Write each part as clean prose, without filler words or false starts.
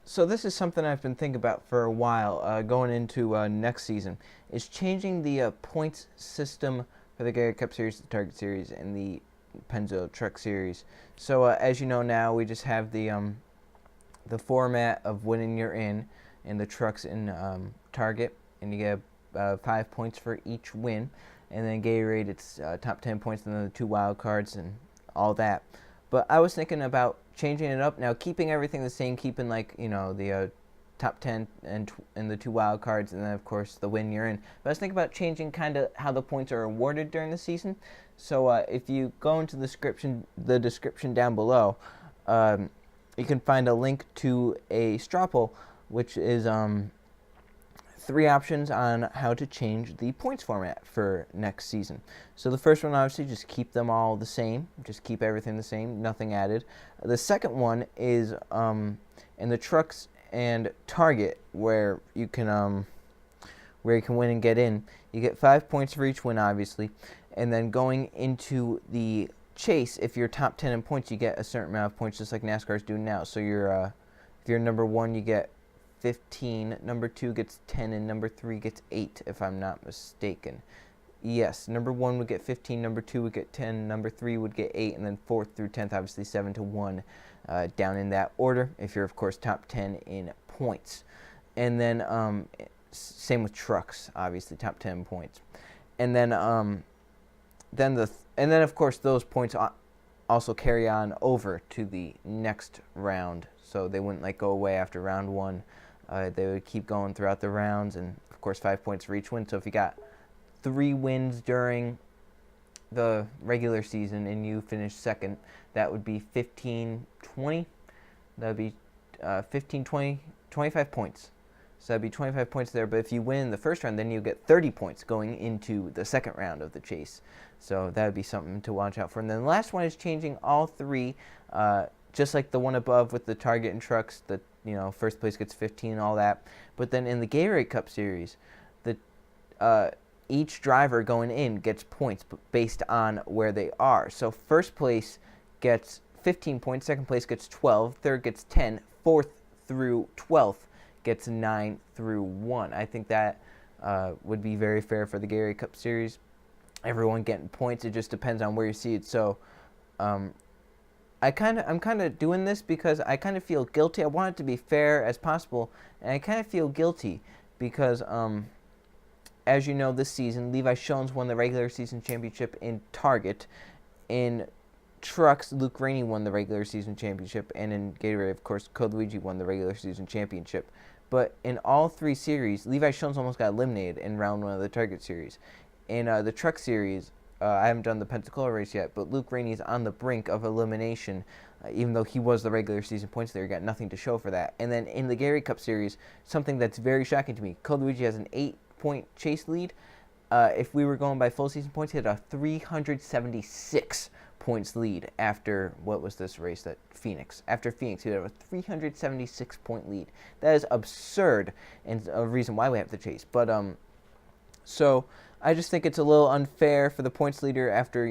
So this is something I've been thinking about for a while, going into next season, is changing the points system for the Gary Cup Series, the Target Series, and the Pennzoil Truck Series. So as you know now, we just have the format of winning you're in the trucks in Target, and you get 5 points for each win, and then Gatorade it's top 10 points, and then the 2 wild cards and all that. But I was thinking about changing it up now, keeping everything the same, keeping like the top 10 and the 2 wild cards, and then of course the win you're in. But I was thinking about changing kind of how the points are awarded during the season. So if you go into the description down below, you can find a link to a straw poll, which is 3 options on how to change the points format for next season. So the first one, obviously, just keep them all the same. Just keep everything the same, nothing added. The second one is in the trucks and Target, where you can win and get in. You get 5 points for each win, obviously, and then going into the chase, if you're top 10 in points, you get a certain amount of points, just like NASCAR's doing now. So if you're number 1, you get 15, number 2 gets 10, and number 3 gets 8, if I'm not mistaken. Yes, number 1 would get 15, number 2 would get 10, number 3 would get 8, and then 4th through 10th, obviously 7 to 1, down in that order, if you're, of course, top 10 in points. And then same with trucks, obviously, top 10 points. And then of course, those points also carry on over to the next round, so they wouldn't go away after round 1. They would keep going throughout the rounds, and of course 5 points for each win. So if you got 3 wins during the regular season and you finished second, that would be 15, 20. That would be 15, 20, 25 points. So that'd be 25 points there. But if you win the first round, then you get 30 points going into the second round of the chase. So that would be something to watch out for. And then the last one is changing all 3, just like the one above with the Target and trucks. The first place gets 15 and all that. But then in the Gatorade Cup Series, each driver going in gets points based on where they are. So first place gets 15 points, second place gets 12, third gets 10, 4th through 12th gets 9 through 1. I think that would be very fair for the Gatorade Cup Series. Everyone getting points. It just depends on where you see it. So I'm kind of doing this because I kind of feel guilty. I want it to be fair as possible, and I kind of feel guilty because as you know, this season Levi Shones won the regular season championship in Target. In trucks, Luke Rainey won the regular season championship, and in Gatorade, of course, Code Luigi won the regular season championship. But in all 3 series, Levi Shones almost got eliminated in round 1 of the Target Series. In the Truck Series, I haven't done the Pensacola race yet, but Luke Rainey is on the brink of elimination, even though he was the regular season points leader. He got nothing to show for that. And then in the Gatorade Cup Series, something that's very shocking to me, Code Luigi has an 8-point chase lead. If we were going by full season points, he had a 376 points lead after, what was this race, Phoenix. After Phoenix, he had a 376 point lead. That is absurd, and a reason why we have to chase. But so I just think it's a little unfair for the points leader after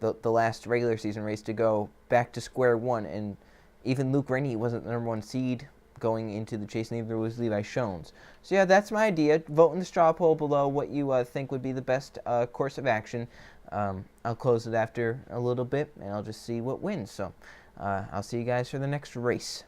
the last regular season race to go back to square one. And even Luke Rainey wasn't the number 1 seed going into the chase, neither was Levi Shones. So yeah, that's my idea. Vote in the straw poll below what you think would be the best course of action. I'll close it after a little bit, and I'll just see what wins. So I'll see you guys for the next race.